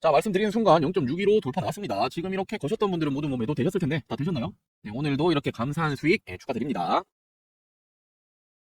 자, 말씀드리는 순간 0.615 돌파 나왔습니다. 지금 이렇게 거셨던 분들은 모두 매도 되셨을 텐데 다 되셨나요? 네, 오늘도 이렇게 감사한 수익 축하드립니다.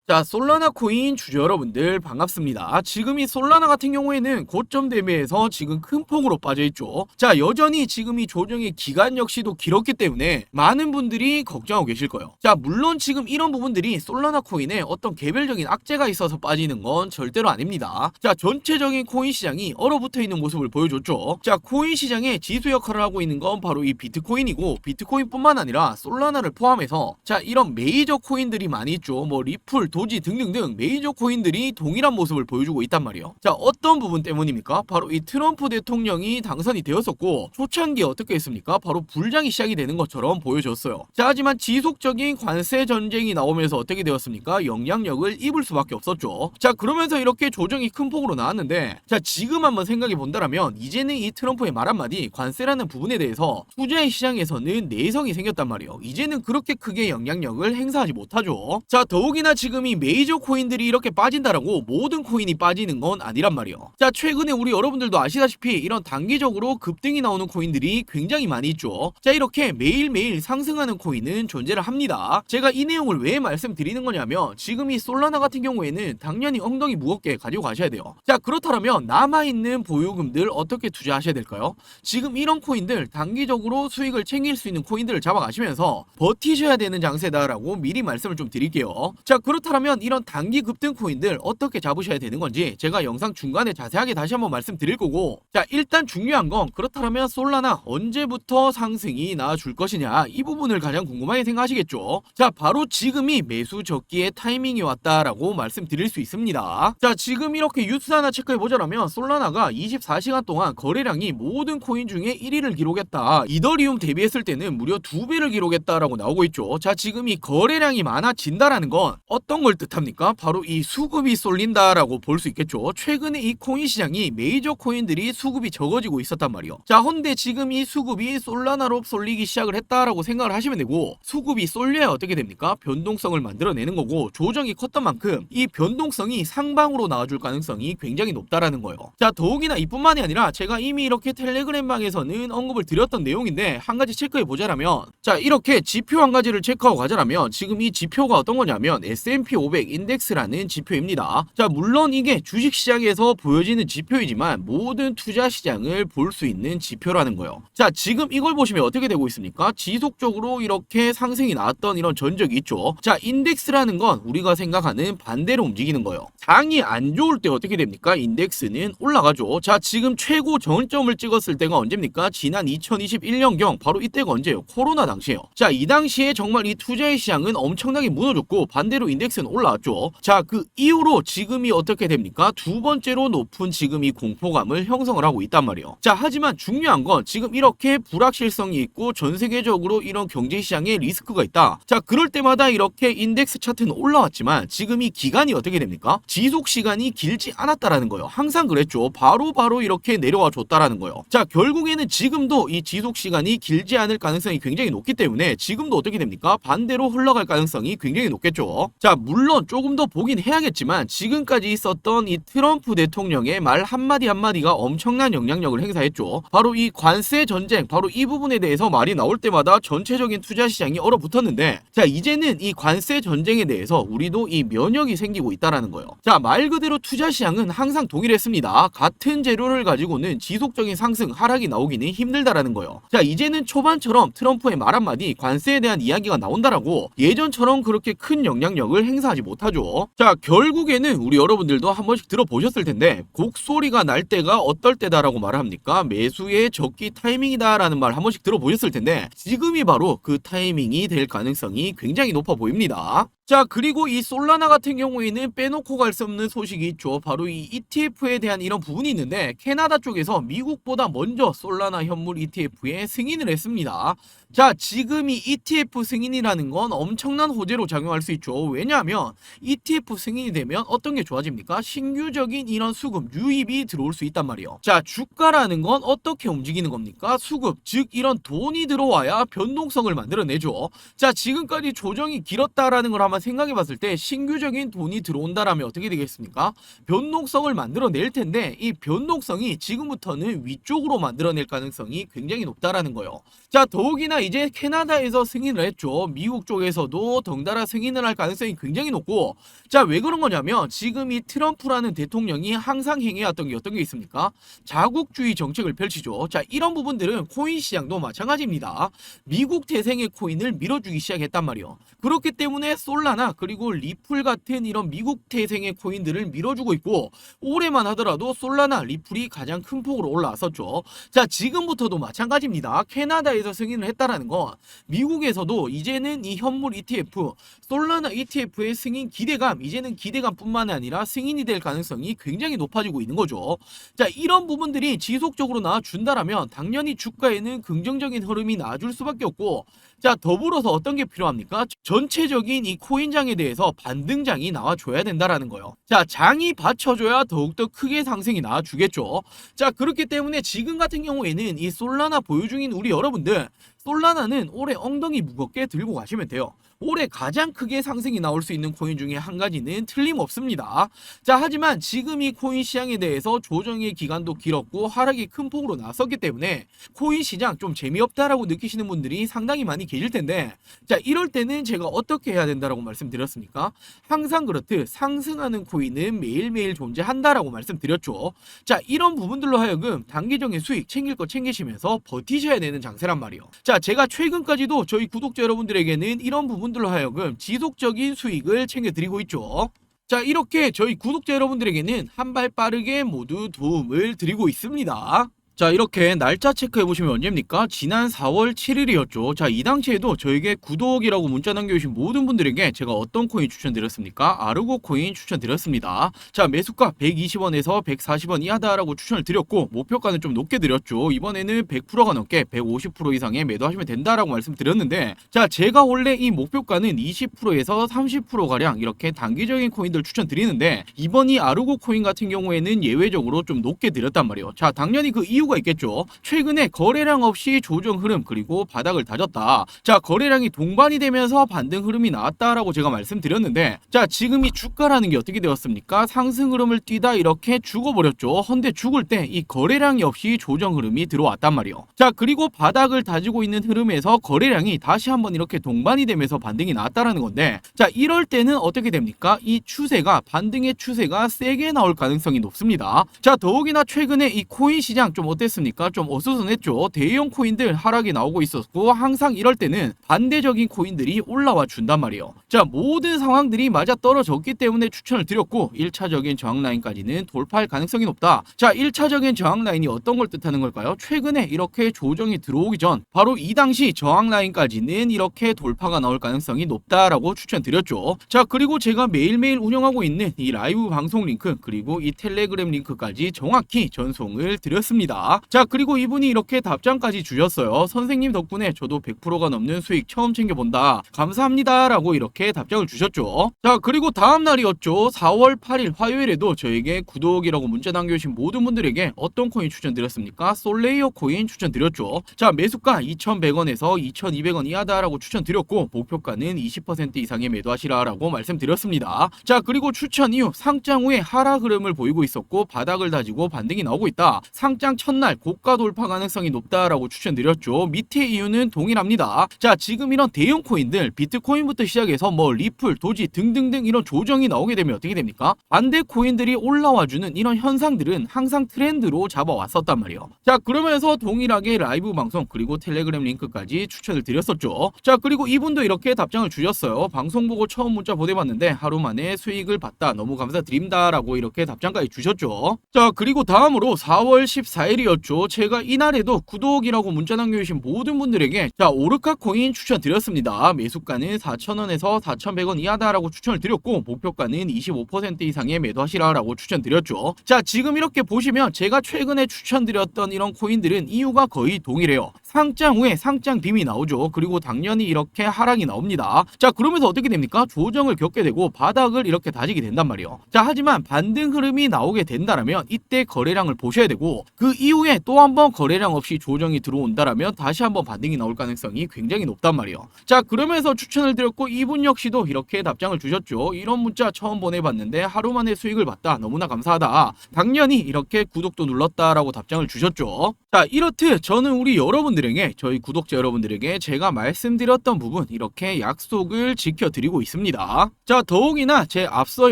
자, 솔라나 코인 주주 여러분들 반갑습니다. 지금 이 솔라나 같은 경우에는 고점 대비해서 지금 큰 폭으로 빠져있죠. 자, 여전히 지금 이 조정의 기간 역시도 길었기 때문에 많은 분들이 걱정하고 계실 거예요. 자, 물론 지금 이런 부분들이 솔라나 코인에 어떤 개별적인 악재가 있어서 빠지는 건 절대로 아닙니다. 자, 전체적인 코인 시장이 얼어붙어 있는 모습을 보여줬죠. 자, 코인 시장의 지수 역할을 하고 있는 건 바로 이 비트코인이고, 비트코인뿐만 아니라 솔라나를 포함해서 자, 이런 메이저 코인들이 많이 있죠. 뭐 리플, 도지 등등등 메이저 코인들이 동일한 모습을 보여주고 있단 말이에요. 자, 어떤 부분 때문입니까? 바로 이 트럼프 대통령이 당선이 되었었고, 초창기에 어떻게 했습니까? 바로 불장이 시작이 되는 것처럼 보여줬어요. 자, 하지만 지속적인 관세 전쟁이 나오면서 어떻게 되었습니까? 영향력을 입을 수밖에 없었죠. 자, 그러면서 이렇게 조정이 큰 폭으로 나왔는데, 자, 지금 한번 생각해 본다라면 이제는 이 트럼프의 말 한마디, 관세라는 부분에 대해서 투자의 시장에서는 내성이 생겼단 말이에요. 이제는 그렇게 크게 영향력을 행사하지 못하죠. 자, 더욱이나 지금 이 메이저 코인들이 이렇게 빠진다라고 모든 코인이 빠지는 건 아니란 말이에요. 자, 최근에 우리 여러분들도 아시다시피 이런 단기적으로 급등이 나오는 코인들이 굉장히 많이 있죠. 자, 이렇게 매일매일 상승하는 코인은 존재를 합니다. 제가 이 내용을 왜 말씀드리는 거냐면, 지금 이 솔라나 같은 경우에는 당연히 엉덩이 무겁게 가지고 가셔야 돼요. 자, 그렇다면 남아있는 보유금들 어떻게 투자하셔야 될까요? 지금 이런 코인들 단기적으로 수익을 챙길 수 있는 코인들을 잡아가시면서 버티셔야 되는 장세다라고 미리 말씀을 좀 드릴게요. 자, 그렇다면 이런 단기 급등 코인들 어떻게 잡으셔야 되는 건지 제가 영상 중간에 자세하게 다시 한번 말씀드릴 거고, 자, 일단 중요한 건 그렇다면 솔라나 언제부터 상승이 나와줄 것이냐, 이 부분을 가장 궁금하게 생각하시겠죠. 자, 바로 지금이 매수 적기의 타이밍이 왔다라고 말씀드릴 수 있습니다. 자, 지금 이렇게 뉴스 하나 체크해보자면 솔라나가 24시간 동안 거래량이 모든 코인 중에 1위를 기록했다. 이더리움 대비했을 때는 무려 2배를 기록했다라고 나오고 있죠. 자, 지금 이 거래량이 많아진다라는 건 어떤 걸 뜻합니까? 바로 이 수급이 쏠린다라고 볼 수 있겠죠. 최근에 이 코인 시장이 메이저 코인들이 수급이 적어지고 있었단 말이요. 자, 헌데 지금 이 수급이 솔라나로 쏠리기 시작을 했다라고 생각을 하시면 되고, 수급이 쏠려야 어떻게 됩니까? 변동성을 만들어내는 거고, 조정이 컸던 만큼 이 변동성이 상방으로 나와줄 가능성이 굉장히 높다라는 거예요. 자, 더욱이나 이뿐만이 아니라 제가 이미 이렇게 텔레그램방에서는 언급을 드렸던 내용인데, 한 가지 체크해 보자라면, 자, 이렇게 지표 한 가지를 체크하고 가자라면 지금 이 지표가 어떤 거냐면 S&P 500 인덱스라는 지표입니다. 자, 물론 이게 주식시장에서 보여지는 지표이지만 모든 투자시장을 볼 수 있는 지표라는 거예요. 자, 지금 이걸 보시면 어떻게 되고 있습니까? 지속적으로 이렇게 상승이 나왔던 이런 전적이 있죠. 자, 인덱스라는 건 우리가 생각하는 반대로 움직이는 거예요. 장이 안 좋을 때 어떻게 됩니까? 인덱스는 올라가죠. 자, 지금 최고 저점을 찍었을 때가 언제입니까? 지난 2021년경, 바로 이때가 언제예요? 코로나 당시예요. 자, 이 당시에 정말 이 투자의 시장은 엄청나게 무너졌고 반대로 인덱스는 올라왔죠. 자, 그 이후로 지금이 어떻게 됩니까? 두 번째로 높은 지금 이 공포감을 형성을 하고 있단 말이에요. 자, 하지만 중요한 건 지금 이렇게 불확실성이 있고 전 세계적으로 이런 경제 시장에 리스크가 있다. 자, 그럴 때마다 이렇게 인덱스 차트는 올라왔지만 지금 이 기간이 어떻게 됩니까? 지속 시간이 길지 않았다라는 거예요. 항상 그랬죠. 바로 이렇게 내려와 줬다라는 거예요. 자, 결국에는 지금도 이 지속 시간이 길지 않을 가능성이 굉장히 높기 때문에 지금도 어떻게 됩니까? 반대로 흘러갈 가능성이 굉장히 높겠죠. 자, 물론 조금 더 보긴 해야겠지만 지금까지 있었던 이 트럼프 대통령의 말 한마디 한마디가 엄청난 영향력을 행사했죠. 바로 이 관세 전쟁, 바로 이 부분에 대해서 말이 나올 때마다 전체적인 투자 시장이 얼어붙었는데, 자, 이제는 이 관세 전쟁에 대해서 우리도 이 면역이 생기고 있다라는 거예요. 자, 말 그대로 투자 시장은 항상 동일했습니다. 같은 재료를 가지고는 지속적인 상승, 하락이 나오기는 힘들다라는 거예요. 자, 이제는 초반처럼 트럼프의 말 한마디, 관세에 대한 이야기가 나온다라고 예전처럼 그렇게 큰 영향력을 행사하지 못하죠. 자, 결국에는 우리 여러분들도 한 번씩 들어보셨을 텐데, 곡소리가 날 때가 어떨 때다라고 말을 합니까? 매수의 적기 타이밍이다라는 말 한 번씩 들어보셨을 텐데, 지금이 바로 그 타이밍이 될 가능성이 굉장히 높아 보입니다. 자, 그리고 이 솔라나 같은 경우에는 빼놓고 갈 수 없는 소식이 있죠. 바로 이 ETF에 대한 이런 부분이 있는데, 캐나다 쪽에서 미국보다 먼저 솔라나 현물 ETF에 승인을 했습니다. 자, 지금 이 ETF 승인이라는 건 엄청난 호재로 작용할 수 있죠. 왜냐하면 ETF 승인이 되면 어떤 게 좋아집니까? 신규적인 이런 수급, 유입이 들어올 수 있단 말이에요. 자, 주가라는 건 어떻게 움직이는 겁니까? 수급, 즉 이런 돈이 들어와야 변동성을 만들어내죠. 자, 지금까지 조정이 길었다라는 걸 한번 한번 생각해봤을 때 신규적인 돈이 들어온다라면 어떻게 되겠습니까? 변동성을 만들어낼 텐데 이 변동성이 지금부터는 위쪽으로 만들어낼 가능성이 굉장히 높다라는 거예요. 자, 더욱이나 이제 캐나다에서 승인을 했죠. 미국 쪽에서도 덩달아 승인을 할 가능성이 굉장히 높고, 자, 왜 그런 거냐면 지금 이 트럼프라는 대통령이 항상 행해왔던 게 어떤 게 있습니까? 자국주의 정책을 펼치죠. 자, 이런 부분들은 코인 시장도 마찬가지입니다. 미국 태생의 코인을 밀어주기 시작했단 말이에요. 그렇기 때문에 솔라나 그리고 리플 같은 이런 미국 태생의 코인들을 밀어주고 있고, 올해만 하더라도 솔라나 리플이 가장 큰 폭으로 올라왔었죠. 자, 지금부터도 마찬가지입니다. 캐나다에서 승인을 했다라는 건 미국에서도 이제는 이 현물 ETF, 솔라나 ETF의 승인 기대감, 이제는 기대감뿐만 아니라 승인이 될 가능성이 굉장히 높아지고 있는 거죠. 자, 이런 부분들이 지속적으로 나와준다라면 당연히 주가에는 긍정적인 흐름이 나와줄 수밖에 없고, 자, 더불어서 어떤 게 필요합니까? 전체적인 이 코인장에 대해서 반등장이 나와줘야 된다라는 거예요. 자, 장이 받쳐줘야 더욱더 크게 상승이 나와주겠죠. 자, 그렇기 때문에 지금 같은 경우에는 이 솔라나 보유 중인 우리 여러분들, 솔라나는 올해 엉덩이 무겁게 들고 가시면 돼요. 올해 가장 크게 상승이 나올 수 있는 코인 중에 한 가지는 틀림없습니다. 자, 하지만 지금 이 코인 시장에 대해서 조정의 기간도 길었고 하락이 큰 폭으로 나섰기 때문에 코인 시장 좀 재미없다라고 느끼시는 분들이 상당히 많이 계실 텐데, 자, 이럴 때는 제가 어떻게 해야 된다라고 말씀드렸습니까? 항상 그렇듯 상승하는 코인은 매일매일 존재한다라고 말씀드렸죠. 자, 이런 부분들로 하여금 단기적인 수익 챙길 거 챙기시면서 버티셔야 되는 장세란 말이에요. 자, 제가 최근까지도 저희 구독자 여러분들에게는 이런 부분들로 하여금 지속적인 수익을 챙겨드리고 있죠. 자, 이렇게 저희 구독자 여러분들에게는 한 발 빠르게 모두 도움을 드리고 있습니다. 자, 이렇게 날짜 체크해보시면 언제입니까? 지난 4월 7일이었죠. 자, 이 당시에도 저에게 구독이라고 문자 남겨주신 모든 분들에게 제가 어떤 코인 추천드렸습니까? 아르고 코인 추천드렸습니다. 자, 매수가 120원에서 140원 이하다라고 추천을 드렸고, 목표가는 좀 높게 드렸죠. 이번에는 100%가 넘게 150% 이상에 매도하시면 된다라고 말씀드렸는데, 자, 제가 원래 이 목표가는 20%에서 30%가량 이렇게 단기적인 코인들 추천드리는데, 이번 이 아르고 코인 같은 경우에는 예외적으로 좀 높게 드렸단 말이에요. 자, 당연히 그 이유가 있겠죠. 최근에 거래량 없이 조정 흐름 그리고 바닥을 다졌다. 자, 거래량이 동반이 되면서 반등 흐름이 나왔다라고 제가 말씀드렸는데, 자, 지금 이 주가라는 게 어떻게 되었습니까? 상승 흐름을 뛰다 이렇게 죽어버렸죠. 헌데 죽을 때 이 거래량이 없이 조정 흐름이 들어왔단 말이에요. 자, 그리고 바닥을 다지고 있는 흐름에서 거래량이 다시 한번 이렇게 동반이 되면서 반등이 나왔다라는 건데, 자, 이럴 때는 어떻게 됩니까? 이 추세가, 반등의 추세가 세게 나올 가능성이 높습니다. 자, 더욱이나 최근에 이 코인 시장 좀 어땠습니까? 좀 어수선했죠. 대형 코인들 하락이 나오고 있었고, 항상 이럴 때는 반대적인 코인들이 올라와 준단 말이에요. 자, 모든 상황들이 맞아 떨어졌기 때문에 추천을 드렸고, 1차적인 저항 라인까지는 돌파할 가능성이 높다. 자, 1차적인 저항 라인이 어떤 걸 뜻하는 걸까요? 최근에 이렇게 조정이 들어오기 전 바로 이 당시 저항 라인까지는 이렇게 돌파가 나올 가능성이 높다라고 추천드렸죠. 자, 그리고 제가 매일매일 운영하고 있는 이 라이브 방송 링크 그리고 이 텔레그램 링크까지 정확히 전송을 드렸습니다. 자, 그리고 이분이 이렇게 답장까지 주셨어요. 선생님 덕분에 저도 100%가 넘는 수익 처음 챙겨본다. 감사합니다 라고 이렇게 답장을 주셨죠. 자, 그리고 다음 날이었죠. 4월 8일 화요일에도 저에게 구독이라고 문자 남겨주신 모든 분들에게 어떤 코인 추천드렸습니까? 솔레이어 코인 추천드렸죠. 자, 매수가 2,100원에서 2,200원 이하다라고 추천드렸고, 목표가는 20% 이상의 매도하시라라고 말씀드렸습니다. 자, 그리고 추천 이후 상장 후에 하락 흐름을 보이고 있었고, 바닥을 다지고 반등이 나오고 있다. 상장 첫날 고가 돌파 가능성이 높다라고 추천드렸죠. 밑에 이유는 동일합니다. 자, 지금 이런 대형 코인들, 비트코인부터 시작해서 뭐 리플, 도지 등등등 이런 조정이 나오게 되면 어떻게 됩니까? 반대 코인들이 올라와주는 이런 현상들은 항상 트렌드로 잡아왔었단 말이에요. 자, 그러면서 동일하게 라이브 방송 그리고 텔레그램 링크까지 추천을 드렸었죠. 자, 그리고 이분도 이렇게 답장을 주셨어요. 방송 보고 처음 문자 보내봤는데 하루 만에 수익을 봤다. 너무 감사드립니다 라고 이렇게 답장까지 주셨죠. 자, 그리고 다음으로 4월 14일이었죠. 제가 이날에도 구독이라고 문자 남겨주신 모든 분들에게 자, 오르카 코인 추천드렸습니다. 매수가는 4,000원에서 4,100원 이하다라고 추천을 드렸고, 목표가는 25% 이상의 매도하시라라고 추천드렸죠. 자, 지금 이렇게 보시면 제가 최근에 추천드렸던 이런 코인들은 이유가 거의 동일해요. 상장 후에 상장 빔이 나오죠. 그리고 당연히 이렇게 하락이 나옵니다. 자, 그러면서 어떻게 됩니까? 조정을 겪게 되고 바닥을 이렇게 다지게 된단 말이에요. 자, 하지만 반등 흐름이 나오게 된다라면 이때 거래량을 보셔야 되고, 그 이후에 또 한번 거래량 없이 조정이 들어온다라면 다시 한번 반등이 나올 가능성이 굉장히 높단 말이에요. 자, 그러면서 추천을 드렸고, 이분 역시도 이렇게 답장을 주셨죠. 이런 문자 처음 보내봤는데 하루 만에 수익을 봤다. 너무나 감사하다. 당연히 이렇게 구독도 눌렀다라고 답장을 주셨죠. 자, 이렇듯 저는 우리 여러분들에게, 저희 구독자 여러분들에게 제가 말씀드렸던 부분 이렇게 약속을 지켜드리고 있습니다. 자, 더욱이나 제 앞서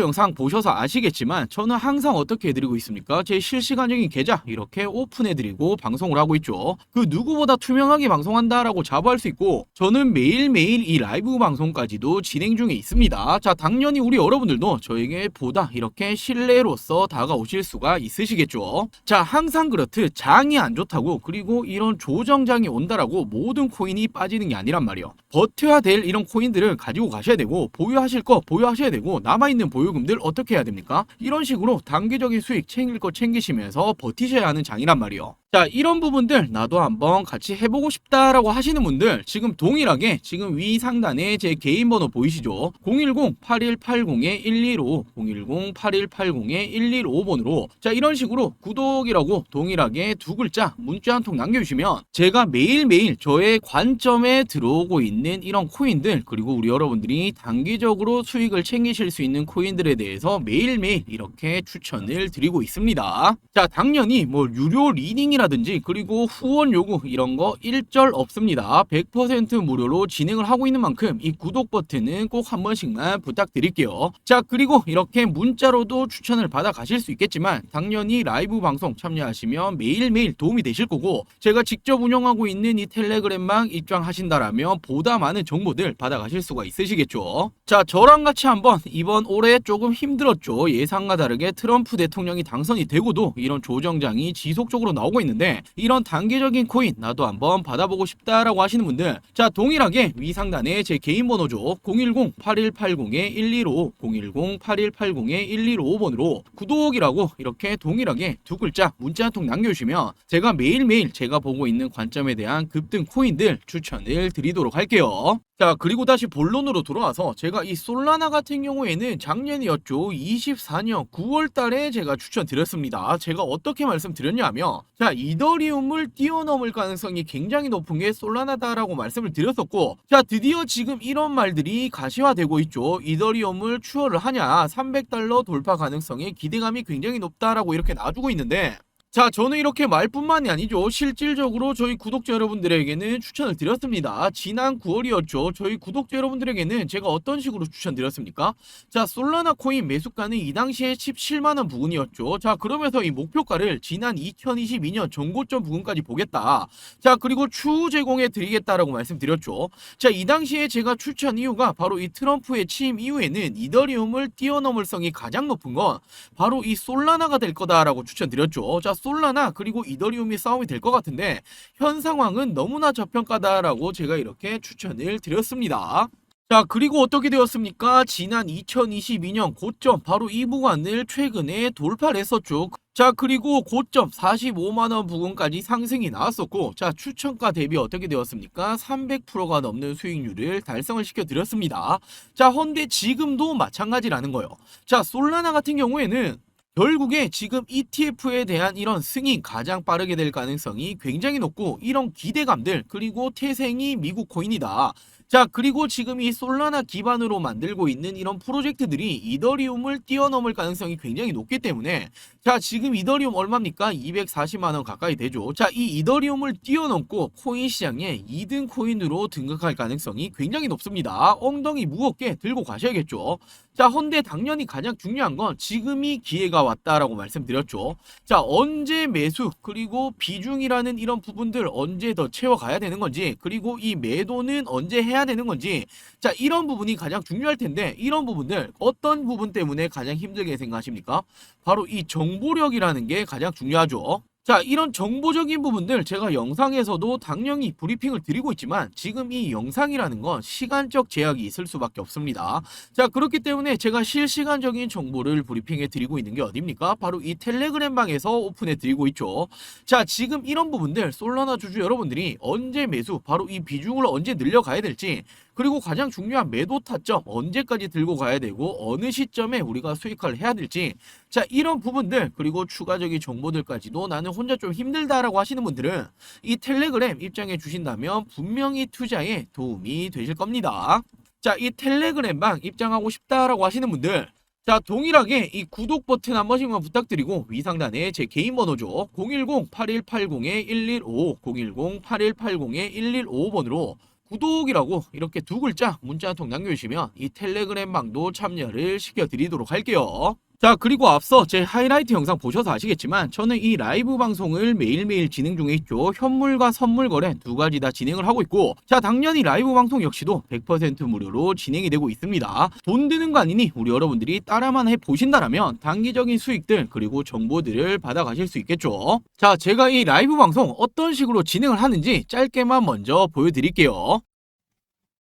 영상 보셔서 아시겠지만 저는 항상 어떻게 해드리고 있습니까? 제 실시간적인 계좌 이렇게 오픈해드리고 방송을 하고 있죠. 그 누구보다 투명하게 방송한다라고 자부할 수 있고, 저는 매일매일 이 라이브 방송까지도 진행 중에 있습니다. 자, 당연히 우리 여러분들도 저에게 보다 이렇게 신뢰로서 다가오실 수가 있으시겠죠. 자, 항상 그렇듯 장이 안 좋다고, 그리고 이런 조정장이 온다라고 모든 코인이 빠지는 게 아니란 말이에요. 버텨야 될 이런 코인들을 가지고 가셔야 되고, 보유하실 거 보유하셔야 되고, 남아있는 보유금들 어떻게 해야 됩니까? 이런 식으로 단기적인 수익 챙길 거 챙기시면서 버티셔야 하는 장이란 말이에요. 자, 이런 부분들 나도 한번 같이 해보고 싶다라고 하시는 분들, 지금 동일하게 지금 위 상단에 제 개인 번호 보이시죠? 010-8180-115, 010-8180-115번으로 자, 이런 식으로 구독이라고 동일하게 두 글자 문자 한 통 남겨주시면 제가 매일매일 저의 관점에 들어오고 있는 이런 코인들, 그리고 우리 여러분들이 단기적으로 수익을 챙기실 수 있는 코인들에 대해서 매일매일 이렇게 추천을 드리고 있습니다. 자, 당연히 뭐 유료 리딩이라든지 그리고 후원 요구 이런 거 일절 없습니다. 100% 무료로 진행을 하고 있는 만큼 이 구독 버튼은 꼭 한 번씩만 부탁드릴게요. 자, 그리고 이렇게 문자로도 추천을 받아 가실 수 있겠지만 당연히 라이브 방송 참여하시면 매일매일 도움이 되실 거고, 제가 직접 운영하고 있는 이 텔레그램망 입장하신다라면 보다 많은 정보들 받아 가실 수가 있으시겠죠. 자, 저랑 같이 한번 이번 올해 조금 힘들었죠. 예상과 다르게 트럼프 대통령이 당선이 되고도 이런 조정장이 지속적으로 나오고 있는데, 이런 단기적인 코인 나도 한번 받아보고 싶다라고 하시는 분들, 자, 동일하게 위 상단에 제 개인 번호죠. 010-8180-115, 010-8180-115번으로 구독이라고 이렇게 동일하게 두 글자 문자 한 통 남겨주시면 제가 매일매일 제가 보고 있는 관점에 대한 급등 코인들 추천을 드리도록 할게요. 자, 그리고 다시 본론으로 돌아와서 제가 이 솔라나 같은 경우에는 작년이었죠. 24년 9월 달에 제가 추천드렸습니다. 제가 어떻게 말씀드렸냐면, 자, 이더리움을 뛰어넘을 가능성이 굉장히 높은 게 솔라나다라고 말씀을 드렸었고, 자, 드디어 지금 이런 말들이 가시화되고 있죠. 이더리움을 추월을 하냐, 300달러 돌파 가능성에 기대감이 굉장히 높다라고 이렇게 놔주고 있는데, 자, 저는 이렇게 말뿐만이 아니죠. 실질적으로 저희 구독자 여러분들에게는 추천을 드렸습니다. 지난 9월이었죠. 저희 구독자 여러분들에게는 제가 어떤 식으로 추천드렸습니까? 자, 솔라나 코인 매수가는 이 당시에 17만원 부근이었죠. 자, 그러면서 이 목표가를 지난 2022년 전고점 부근까지 보겠다. 자, 그리고 추후 제공해 드리겠다라고 말씀드렸죠. 자, 이 당시에 제가 추천 이유가 바로 이 트럼프의 취임 이후에는 이더리움을 뛰어넘을 성이 가장 높은 건 바로 이 솔라나가 될 거다라고 추천드렸죠. 자, 솔라나 그리고 이더리움이 싸움이 될 것 같은데 현 상황은 너무나 저평가다라고 제가 이렇게 추천을 드렸습니다. 자, 그리고 어떻게 되었습니까? 지난 2022년 고점 바로 이 구간을 최근에 돌파를 했었죠. 자, 그리고 고점 45만원 부근까지 상승이 나왔었고, 자, 추천가 대비 어떻게 되었습니까? 300%가 넘는 수익률을 달성을 시켜드렸습니다. 자, 헌데 지금도 마찬가지라는 거예요. 자, 솔라나 같은 경우에는 결국에 지금 ETF에 대한 이런 승인 가장 빠르게 될 가능성이 굉장히 높고, 이런 기대감들, 그리고 태생이 미국 코인이다. 자, 그리고 지금 이 솔라나 기반으로 만들고 있는 이런 프로젝트들이 이더리움을 뛰어넘을 가능성이 굉장히 높기 때문에, 자, 지금 이더리움 얼마입니까? 240만원 가까이 되죠. 자, 이 이더리움을 뛰어넘고 코인 시장에 2등 코인으로 등극할 가능성이 굉장히 높습니다. 엉덩이 무겁게 들고 가셔야겠죠. 자, 헌데 당연히 가장 중요한 건 지금이 기회가 왔다라고 말씀드렸죠. 자, 언제 매수, 그리고 비중이라는 이런 부분들 언제 더 채워가야 되는 건지, 그리고 이 매도는 언제 해야 되는 건지, 자, 이런 부분이 가장 중요할 텐데, 이런 부분들 어떤 부분 때문에 가장 힘들게 생각하십니까? 바로 이 정보력이라는 게 가장 중요하죠. 자, 이런 정보적인 부분들 제가 영상에서도 당연히 브리핑을 드리고 있지만 지금 이 영상이라는 건 시간적 제약이 있을 수밖에 없습니다. 자, 그렇기 때문에 제가 실시간적인 정보를 브리핑해 드리고 있는 게 어딥니까? 바로 이 텔레그램 방에서 오픈해 드리고 있죠. 자, 지금 이런 부분들 솔라나 주주 여러분들이 언제 매수, 바로 이 비중을 언제 늘려가야 될지, 그리고 가장 중요한 매도 타점 언제까지 들고 가야 되고 어느 시점에 우리가 수익화를 해야 될지, 자, 이런 부분들 그리고 추가적인 정보들까지도 나는 혼자 좀 힘들다라고 하시는 분들은 이 텔레그램 입장해 주신다면 분명히 투자에 도움이 되실 겁니다. 자, 이 텔레그램 방 입장하고 싶다라고 하시는 분들, 자, 동일하게 이 구독 버튼 한 번씩만 부탁드리고 위상단에 제 개인 번호죠. 010-8180-1155, 010-8180-1155번으로 구독이라고 이렇게 두 글자 문자 한 통 남겨주시면 이 텔레그램 방도 참여를 시켜드리도록 할게요. 자, 그리고 앞서 제 하이라이트 영상 보셔서 아시겠지만 저는 이 라이브 방송을 매일매일 진행 중에 있죠. 현물과 선물 거래 두 가지 다 진행을 하고 있고, 자, 당연히 라이브 방송 역시도 100% 무료로 진행이 되고 있습니다. 돈 드는 거 아니니 우리 여러분들이 따라만 해보신다라면 단기적인 수익들 그리고 정보들을 받아가실 수 있겠죠. 자, 제가 이 라이브 방송 어떤 식으로 진행을 하는지 짧게만 먼저 보여드릴게요.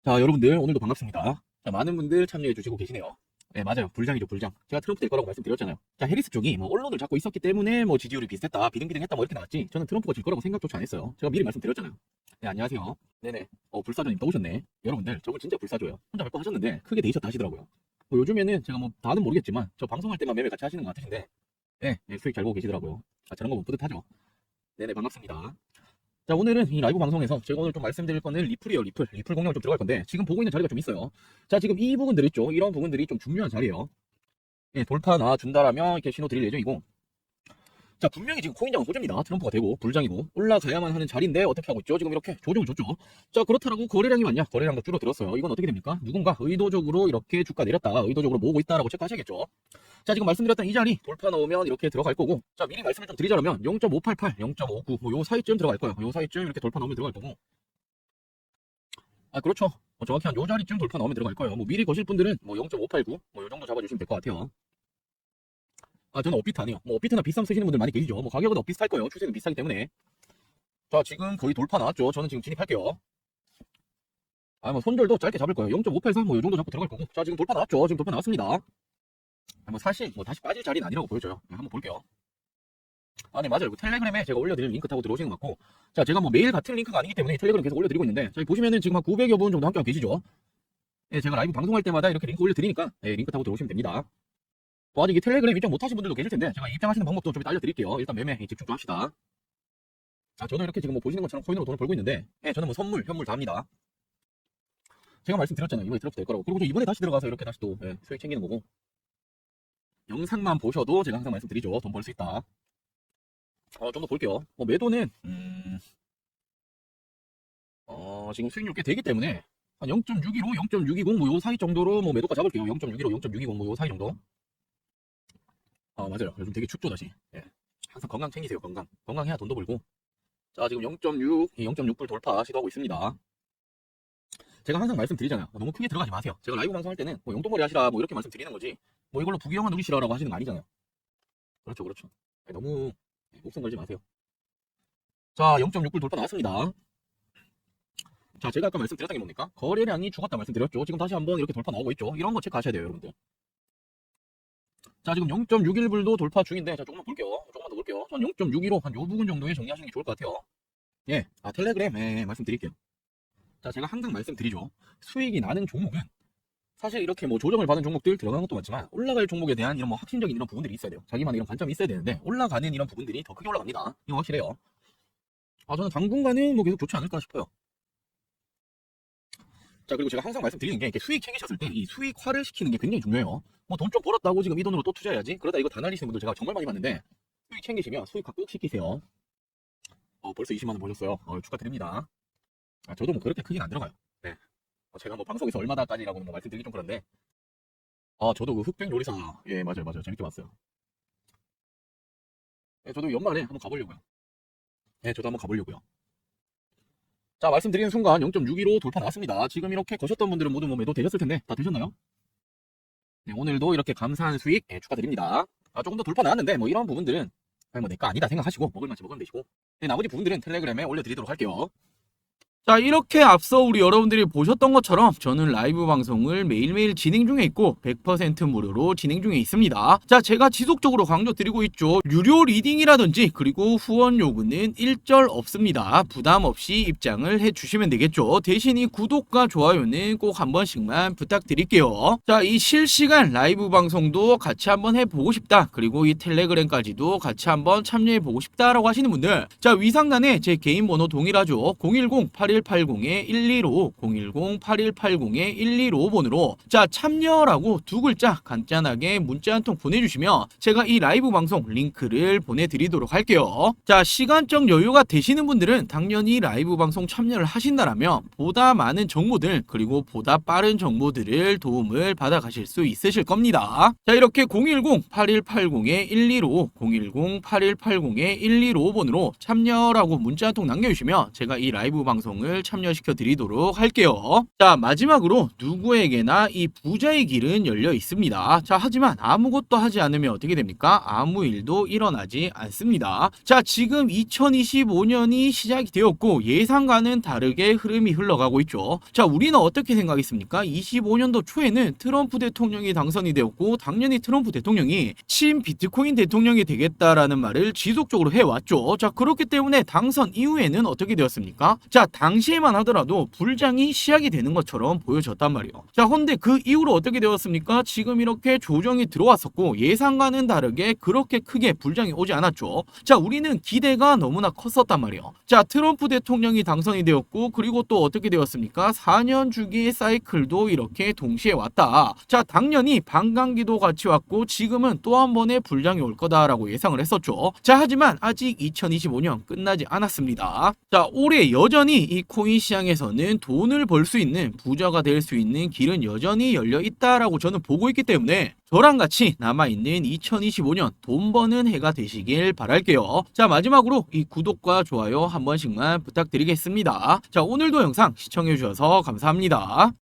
자, 여러분들 오늘도 반갑습니다. 자, 많은 분들 참여해 주시고 계시네요. 네, 맞아요. 불장이죠, 불장. 제가 트럼프 될 거라고 말씀드렸잖아요. 자, 해리스 쪽이 뭐 언론을 잡고 있었기 때문에 뭐 지지율이 비슷했다, 비등비등했다 뭐 이렇게 나왔지. 저는 트럼프가 질 거라고 생각조차 안 했어요. 제가 미리 말씀드렸잖아요. 네, 안녕하세요. 네네. 불사조님 또 오셨네. 여러분들, 저분 진짜 불사조예요. 혼자 몇 번 하셨는데 크게 데이셨다 하시더라고요. 뭐 요즘에는 제가 뭐 다는 모르겠지만 저 방송할 때만 매매 같이 하시는 것 같으신데, 네, 네, 수익 잘 보고 계시더라고요. 아, 저런 거 보면 뿌듯하죠. 네네, 반갑습니다. 자, 오늘은 이 라이브 방송에서 제가 오늘 좀 말씀드릴 거는 리플이에요. 리플 공략 좀 들어갈 건데 지금 보고 있는 자리가 좀 있어요. 자, 지금 이 부분들 있죠. 이런 부분들이 좀 중요한 자리예요. 예, 돌파 나준다라면 이렇게 신호 드릴 예정이고, 자, 분명히 지금 코인장은 호재입니다. 트럼프가 되고 불장이고 올라가야만 하는 자리인데 어떻게 하고 있죠? 지금 이렇게 조정을 줬죠. 자, 그렇다라고 거래량이 많냐? 거래량도 줄어들었어요. 이건 어떻게 됩니까? 누군가 의도적으로 이렇게 주가 내렸다가 의도적으로 모으고 있다라고 체크하셔야겠죠. 자, 지금 말씀드렸던 이 자리 돌파 나오면 이렇게 들어갈 거고, 자, 미리 말씀을 좀 드리자면 0.588, 0.59 뭐 요 사이쯤 들어갈 거예요. 요 사이쯤 이렇게 돌파 나오면 들어갈 거고, 아, 그렇죠. 정확히 한 요 자리쯤 돌파 나오면 들어갈 거예요. 뭐 미리 거실 분들은 뭐 0.589 뭐 요 정도 잡아주시면 될 것 같아요. 아, 저는 업비트 아니에요. 뭐 업비트나 비쌈 쓰시는 분들 많이 계시죠. 뭐 가격은 업비슷할 거예요. 추세는 비슷하기 때문에. 자, 지금 거의 돌파 나왔죠. 저는 지금 진입할게요. 아, 뭐 손절도 짧게 잡을 거예요. 0.583 뭐 요 정도 잡고 들어갈 거고. 자, 지금 돌파 나왔죠. 지금 돌파 나왔습니다. 아, 뭐 사실 뭐 다시 빠질 자리는 아니라고 보여져요. 한번 볼게요. 아, 네, 맞아요. 텔레그램에 제가 올려드릴 링크 타고 들어오시는 것 같고, 자, 제가 뭐 매일 같은 링크가 아니기 때문에 텔레그램 계속 올려드리고 있는데, 자, 보시면은 지금 한 900여 분 정도 함께하고 계시죠. 예, 제가 라이브 방송할 때마다 이렇게 링크 올려드리니까, 예, 링크 타고 들어오시면 됩니다. 뭐 아직 이 텔레그램 입장 못하신 분들도 계실 텐데 제가 입장하시는 방법도 좀 이따 알려드릴게요. 일단 매매 집중 좀 합시다. 자, 저는 이렇게 지금 뭐 보시는 것처럼 코인으로 돈을 벌고 있는데, 예, 저는 뭐 선물, 현물 다 합니다. 제가 말씀드렸잖아요. 이번에 트럼프 될 거라고. 그리고 저 이번에 다시 들어가서 이렇게 다시 또 수익 챙기는 거고. 영상만 보셔도 제가 항상 말씀드리죠. 돈 벌 수 있다. 좀 더 볼게요. 뭐 매도는 지금 수익률 꽤 되기 때문에 한 0.615, 0.620 뭐 요 사이 정도로 뭐 매도가 잡을게요. 0.615, 0.620 뭐 요 사이 정도. 아, 맞아요. 요즘 되게 춥죠, 다시. 예. 항상 건강 챙기세요, 건강. 건강해야 돈도 벌고. 자, 지금 0.6, 0.6불 돌파 시도하고 있습니다. 제가 항상 말씀드리잖아요. 너무 크게 들어가지 마세요. 제가 라이브 방송할 때는 뭐 용돈벌이 하시라 뭐 이렇게 말씀드리는 거지, 뭐 이걸로 부귀영화 누리시라라고 하시는 거 아니잖아요. 그렇죠, 그렇죠. 너무 목숨 걸지 마세요. 자, 0.6불 돌파 나왔습니다. 자, 제가 아까 말씀드렸던 게 뭡니까? 거래량이 죽었다 말씀드렸죠. 지금 다시 한번 이렇게 돌파 나오고 있죠. 이런 거 체크하셔야 돼요, 여러분들. 자, 지금 0.61불도 돌파 중인데, 자, 조금만 볼게요. 조금만 더 볼게요. 전 0.615, 한 요 부분 정도에 정리하시는 게 좋을 것 같아요. 예, 텔레그램, 말씀드릴게요. 자, 제가 항상 말씀드리죠. 수익이 나는 종목은 사실 이렇게 뭐 조정을 받은 종목들 들어가는 것도 맞지만 올라갈 종목에 대한 이런 뭐 확신적인 이런 부분들이 있어야 돼요. 자기만의 이런 관점이 있어야 되는데 올라가는 이런 부분들이 더 크게 올라갑니다. 이거 확실해요. 저는 당분간은 뭐 계속 좋지 않을까 싶어요. 자, 그리고 제가 항상 말씀드리는 게 이렇게 수익 챙기셨을 때 이 수익화를 시키는 게 굉장히 중요해요. 뭐 돈 좀 벌었다고 지금 이 돈으로 또 투자해야지, 그러다 이거 다 날리시는 분들 제가 정말 많이 봤는데, 수익 챙기시면 수익화 꼭 시키세요. 벌써 20만원 버셨어요. 축하드립니다. 저도 뭐 그렇게 크긴 안 들어가요. 네. 제가 뭐 방송에서 얼마다까지라고는 뭐 말씀드리기 좀 그런데, 저도 그 흑백 요리사, 예, 맞아요, 맞아요. 재밌게 봤어요. 예, 저도 연말에 한번 가보려고요. 예, 저도 한번 가보려고요. 자, 말씀드리는 순간 0.615 돌파 나왔습니다. 지금 이렇게 거셨던 분들은 모두 뭐 매도 되셨을 텐데 다 되셨나요? 네, 오늘도 이렇게 감사한 수익 축하드립니다. 조금 더 돌파 나왔는데 뭐 이런 부분들은 그냥 뭐 내 거 아니다 생각하시고 먹을 만치 먹으면 되시고 나머지 부분들은 텔레그램에 올려드리도록 할게요. 자, 이렇게 앞서 우리 여러분들이 보셨던 것처럼 저는 라이브 방송을 매일매일 진행 중에 있고 100% 무료로 진행 중에 있습니다. 자, 제가 지속적으로 강조드리고 있죠. 유료 리딩이라든지 그리고 후원 요구는 일절 없습니다. 부담 없이 입장을 해주시면 되겠죠. 대신 이 구독과 좋아요는 꼭 한 번씩만 부탁드릴게요. 자, 이 실시간 라이브 방송도 같이 한번 해보고 싶다. 그리고 이 텔레그램까지도 같이 한번 참여해보고 싶다라고 하시는 분들, 자, 위상단에 제 개인 번호 동일하죠. 010-8180-115 010-8180-115번으로 자, 참여라고 두 글자 간단하게 문자 한 통 보내주시면 제가 이 라이브 방송 링크를 보내드리도록 할게요. 자, 시간적 여유가 되시는 분들은 당연히 라이브 방송 참여를 하신다라면 보다 많은 정보들 그리고 보다 빠른 정보들을 도움을 받아 가실 수 있으실 겁니다. 자, 이렇게 010-8180-115 010-8180-115번으로 참여라고 문자 한 통 남겨주시면 제가 이 라이브 방송을 참여시켜 드리도록 할게요. 자, 마지막으로 누구에게나 이 부자의 길은 열려 있습니다. 자, 하지만 아무것도 하지 않으면 어떻게 됩니까? 아무 일도 일어나지 않습니다. 자, 지금 2025년이 시작이 되었고 예상과는 다르게 흐름이 흘러가고 있죠. 자, 우리는 어떻게 생각했습니까? 25년도 초에는 트럼프 대통령이 당선이 되었고 당연히 트럼프 대통령이 친 비트코인 대통령이 되겠다라는 말을 지속적으로 해왔죠. 자, 그렇기 때문에 당선 이후에는 어떻게 되었습니까? 자, 당시에만 하더라도 불장이 시작이 되는 것처럼 보여졌단 말이에요. 자, 근데 그 이후로 어떻게 되었습니까? 지금 이렇게 조정이 들어왔었고 예상과는 다르게 그렇게 크게 불장이 오지 않았죠. 자, 우리는 기대가 너무나 컸었단 말이에요. 자, 트럼프 대통령이 당선이 되었고 그리고 또 어떻게 되었습니까? 4년 주기의 사이클도 이렇게 동시에 왔다. 자, 당연히 반감기도 같이 왔고 지금은 또 한 번의 불장이 올 거다라고 예상을 했었죠. 자, 하지만 아직 2025년 끝나지 않았습니다. 자, 올해 여전히 이 코인 시장에서는 돈을 벌 수 있는 부자가 될 수 있는 길은 여전히 열려 있다라고 저는 보고 있기 때문에 저랑 같이 남아있는 2025년 돈 버는 해가 되시길 바랄게요. 자, 마지막으로 이 구독과 좋아요 한 번씩만 부탁드리겠습니다. 자, 오늘도 영상 시청해주셔서 감사합니다.